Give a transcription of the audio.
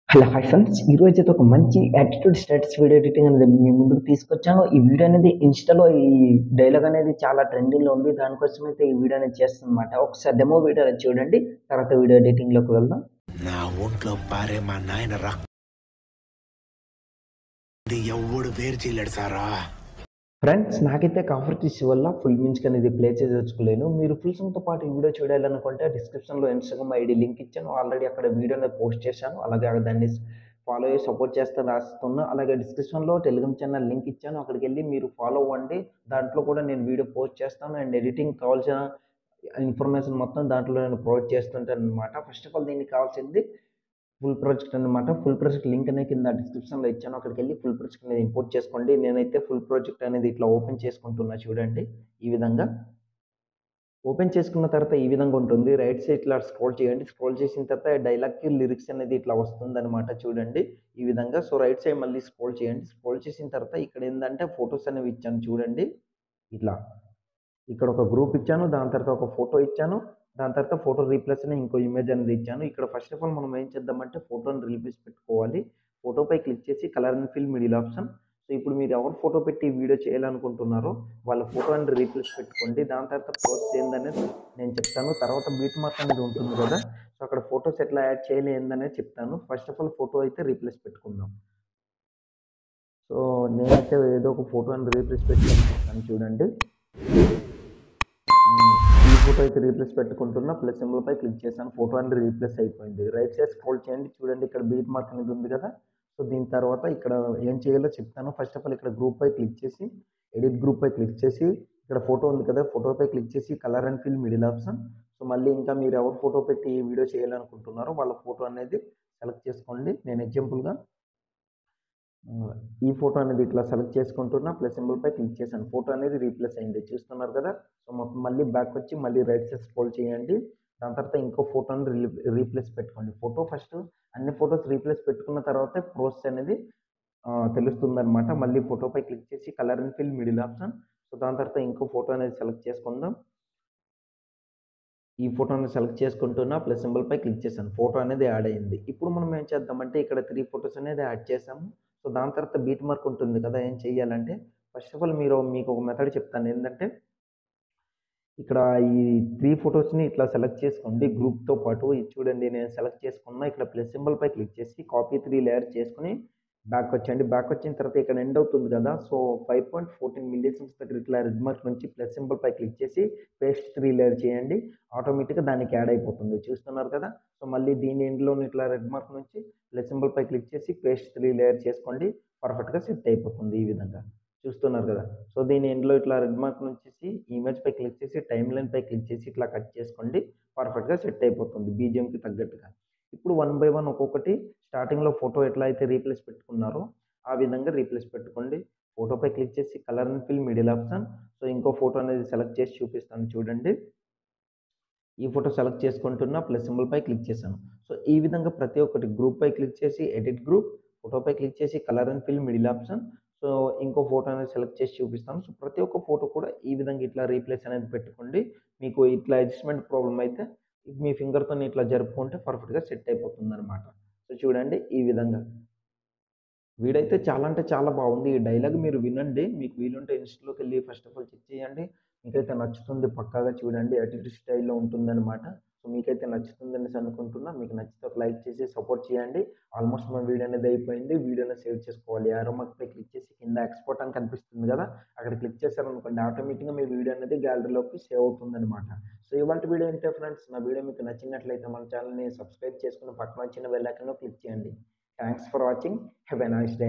Hello hi friends ఈరోజు అయితే ఒక మంచి యాటిట్యూడ్ స్టేటస్ వీడియో ఎడిటింగ్ అనేది మీ ముందుకు తీసుకొచ్చాను. ఈ వీడియో అనేది ఇన్స్టాలో ఈ డైలాగ్ అనేది చాలా ట్రెండింగ్లో ఉంది. దానికోసం అయితే ఈ వీడియో అనేది చేస్తానమాట. ఒకసారి డెమో వీడియో అనేది చూడండి, తర్వాత వీడియో ఎడిటింగ్లోకి వెళ్దాం. నా ఒంట్లో పారే మా నాయన రక్తం ఎవడు వేరు చేయలేడు సారా. ఫ్రెండ్స్ నాకైతే కాఫర్ ఇష్యూ వల్ల ఫుల్ మ్యూజిక్ అనేది ప్లే చేయదలుచుకోలేను. మీరు ఫుల్ సాంగ్తో పాటు ఈ వీడియో చూడాలనుకుంటే డిస్క్రిప్షన్లో ఇన్స్టాగ్రామ్ ఐడి లింక్ ఇచ్చాను. ఆల్రెడీ అక్కడ వీడియో అనేది పోస్ట్ చేశాను. అలాగే దాన్ని ఫాలో అయ్యి సపోర్ట్ చేస్తే రాస్తున్నా. అలాగే డిస్క్రిప్షన్లో టెలిగ్రామ్ ఛానల్ లింక్ ఇచ్చాను. అక్కడికి వెళ్ళి మీరు ఫాలో అవ్వండి. దాంట్లో కూడా నేను వీడియో పోస్ట్ చేస్తాను అండ్ ఎడిటింగ్ కావాల్సిన ఇన్ఫర్మేషన్ మొత్తం దాంట్లో నేను ప్రొవైడ్ చేస్తుంటాను అనమాట. ఫస్ట్ ఆఫ్ ఆల్ దీనికి కావాల్సింది ఫుల్ ప్రాజెక్ట్ అనమాట. ఫుల్ ప్రాజెక్ట్ లింక్ అనేది కింద డిస్క్రిప్షన్లో ఇచ్చాను. అక్కడికి వెళ్ళి ఫుల్ ప్రాజెక్ట్ అనేది ఇంపోర్ట్ చేసుకోండి. నేనైతే ఫుల్ ప్రాజెక్ట్ అనేది ఇట్లా ఓపెన్ చేసుకుంటున్నా చూడండి. ఈ విధంగా ఓపెన్ చేసుకున్న తర్వాత ఈ విధంగా ఉంటుంది. రైట్ సైడ్ ఇట్లా స్క్రోల్ చేయండి. స్క్రోల్ చేసిన తర్వాత డైలాగ్కి లిరిక్స్ అనేది ఇట్లా వస్తుందన్నమాట చూడండి ఈ విధంగా. సో రైట్ సైడ్ మళ్ళీ స్క్రోల్ చేయండి. స్క్రోల్ చేసిన తర్వాత ఇక్కడ ఏంటంటే ఫొటోస్ అనేవి ఇచ్చాను చూడండి. ఇట్లా ఇక్కడ ఒక గ్రూప్ ఇచ్చాను, దాని తర్వాత ఒక ఫోటో ఇచ్చాను, దాని తర్వాత ఫోటో రీప్లేస్ అని ఇంకో ఇమేజ్ అనేది ఇచ్చాను. ఇక్కడ ఫస్ట్ ఆఫ్ ఆల్ మనం ఏం చేద్దామంటే ఫోటోని రీప్లేస్ పెట్టుకోవాలి. ఫోటోపై క్లిక్ చేసి colour and fill middle option. So ఇప్పుడు మీరు ఎవరు ఫోటో పెట్టి వీడియో చేయాలనుకుంటున్నారో వాళ్ళ ఫోటో అండ్ రీప్లేస్ పెట్టుకోండి. దాని తర్వాత పోస్ట్ ఏందనేది నేను చెప్తాను. తర్వాత బీట్ మార్క్ అనేది ఉంటుంది కదా, సో అక్కడ ఫోటోస్ ఎట్లా యాడ్ చేయాలి ఏందనేది చెప్తాను. ఫస్ట్ ఆఫ్ ఆల్ ఫోటో అయితే రీప్లేస్ పెట్టుకుందాం. సో నేనైతే ఏదో ఒక ఫోటో అండ్ రీప్లేస్ పెట్టుకుంటాను చూడండి. ఈ ఫోటో అయితే రీప్లేస్ పెట్టుకుంటున్నా. ప్లస్ సింబల్పై క్లిక్ చేశాను. ఫోటో అనేది రీప్లేస్ అయిపోయింది. రైట్ సైడ్ స్క్రోల్ చేయండి చూడండి, ఇక్కడ బీట్ మార్క్ అనేది ఉంది కదా. సో దీని తర్వాత ఇక్కడ ఏం చేయాలో చెప్తాను. ఫస్ట్ ఆఫ్ ఆల్ ఇక్కడ గ్రూప్ పై క్లిక్ చేసి ఎడిట్ గ్రూప్ పై క్లిక్ చేసి ఇక్కడ ఫోటో ఉంది కదా, ఫోటోపై క్లిక్ చేసి colour and fill middle option. So మళ్ళీ ఇంకా మీరు ఎవరు ఫోటో పెట్టి వీడియో చేయాలనుకుంటున్నారో వాళ్ళ ఫోటో అనేది సెలెక్ట్ చేసుకోండి. నేను ఎగ్జాంపుల్గా ఈ ఫోటో అనేది ఇట్లా సెలెక్ట్ చేసుకుంటున్నా. ప్లస్ సింబల్పై క్లిక్ చేశాను. ఫోటో అనేది రీప్లేస్ అయింది చూస్తున్నారు కదా. సో మొత్తం మళ్ళీ బ్యాక్ వచ్చి మళ్ళీ రైట్ సైడ్ స్క్రోల్ చేయండి. దాని తర్వాత ఇంకో ఫోటోని రీప్లేస్ పెట్టుకోండి. ఫోటో ఫస్ట్ అన్ని ఫొటోస్ రీప్లేస్ పెట్టుకున్న తర్వాతే ప్రాసెస్ అనేది తెలుస్తుంది అనమాట. మళ్ళీ ఫోటోపై క్లిక్ చేసి colour and fill middle option. So దాని తర్వాత ఇంకో ఫోటో అనేది సెలెక్ట్ చేసుకుందాం. ఈ ఫోటోని సెలెక్ట్ చేసుకుంటున్నా. ప్లస్ సింబల్పై క్లిక్ చేశాను. ఫోటో అనేది యాడ్ అయింది. ఇప్పుడు మనం ఏం చేద్దామంటే ఇక్కడ 3 ఫోటోస్ అనేది యాడ్ చేసాము. సో దాని తర్వాత బీట్ మార్క్ ఉంటుంది కదా, ఏం చేయాలంటే ఫస్ట్ ఆఫ్ ఆల్ మీకు ఒక మెథడ్ చెప్తాను. ఏంటంటే ఇక్కడ ఈ 3 ఫోటోస్ని ఇట్లా సెలెక్ట్ చేసుకోండి గ్రూప్తో పాటు. ఇది చూడండి నేను సెలెక్ట్ చేసుకున్నా. ఇక్కడ ప్లస్ సింబల్పై క్లిక్ చేసి కాపీ 3 లేయర్ చేసుకుని బ్యాక్ వచ్చేయండి. బ్యాక్ వచ్చిన తర్వాత ఇక్కడ ఎండ్ అవుతుంది కదా, సో 5.14 మిల్లీసెకన్స్ దగ్గర ఇట్లా రెడ్ మార్క్ నుంచి ప్లస్ సింబల్పై క్లిక్ చేసి పేస్ట్ 3 లేయర్ చేయండి. ఆటోమేటిక్గా దానికి యాడ్ అయిపోతుంది చూస్తున్నారు కదా. సో మళ్ళీ దీని ఎండ్లో ఇట్లా రెడ్ మార్క్ నుంచి ప్లస్ సింబల్పై క్లిక్ చేసి పేస్ట్ 3 లేయర్ చేసుకోండి. పర్ఫెక్ట్గా సెట్ అయిపోతుంది ఈ విధంగా చూస్తున్నారు కదా. సో దీని ఎండ్లో ఇట్లా రెడ్ మార్క్ నుంచి ఇమేజ్ పై క్లిక్ చేసి టైమ్ లైన్ పై క్లిక్ చేసి ఇట్లా కట్ చేసుకోండి. పర్ఫెక్ట్గా సెట్ అయిపోతుంది బీజిఎంకి తగ్గట్టుగా. ఇప్పుడు 1 బై 1 ఒక్కొక్కటి స్టార్టింగ్లో ఫోటో ఎట్లా అయితే రీప్లేస్ పెట్టుకున్నారో ఆ విధంగా రీప్లేస్ పెట్టుకోండి. ఫోటోపై క్లిక్ చేసి colour and fill middle option. So ఇంకో ఫోటో అనేది సెలెక్ట్ చేసి చూపిస్తాను చూడండి. ఈ ఫోటో సెలెక్ట్ చేసుకుంటున్నా. ప్లస్ సింబల్పై క్లిక్ చేశాను. సో ఈ విధంగా ప్రతి ఒక్కటి గ్రూప్పై క్లిక్ చేసి ఎడిట్ గ్రూప్, ఫోటోపై క్లిక్ చేసి colour and fill middle option. So ఇంకో ఫోటో అనేది సెలెక్ట్ చేసి చూపిస్తాను. సో ప్రతి ఒక్క ఫోటో కూడా ఈ విధంగా ఇట్లా రీప్లేస్ అనేది పెట్టుకోండి. మీకు ఇట్లా అడ్జస్ట్మెంట్ ప్రాబ్లం అయితే మీ ఫింగర్తో ఇట్లా జరుపుకుంటే పర్ఫెక్ట్గా సెట్ అయిపోతుంది అనమాట. సో చూడండి ఈ విధంగా వీడైతే చాలా అంటే చాలా బాగుంది. ఈ డైలాగ్ మీరు వినండి. మీకు వీలుంటే ఇన్స్టాలోకి వెళ్ళి ఫస్ట్ ఆఫ్ ఆల్ చెక్ చేయండి. మీకైతే నచ్చుతుంది పక్కాగా చూడండి. యాటిట్యూడ్ స్టైల్‌లో ఉంటుందన్నమాట. సో మీకైతే నచ్చుతుందనేసి అనుకుంటున్నా. మీకు నచ్చితే ఒక లైక్ చేసి సపోర్ట్ చేయండి. ఆల్మోస్ట్ మన వీడియో అనేది అయిపోయింది. వీడియోని సేవ్ చేసుకోవాలి. యారో మార్క్‌పై క్లిక్ చేసి కింద ఎక్స్‌పోర్ట్ అని కనిపిస్తుంది కదా, అక్కడ క్లిక్ చేశారనుకోండి ఆటోమేటిక్‌గా మీ వీడియో అనేది గ్యాలరీలోకి సేవ్ అవుతుందన్నమాట. సో ఇవాల్టి వీడియో ఇంతే ఫ్రెండ్స్. నా వీడియో మీకు నచ్చినట్లయితే మన ఛానల్‌ని సబ్స్క్రైబ్ చేసుకొని పక్కన వచ్చిన బెల్ ఐకాన్‌లో క్లిక్ చేయండి. Thanks for watching. Have a nice day.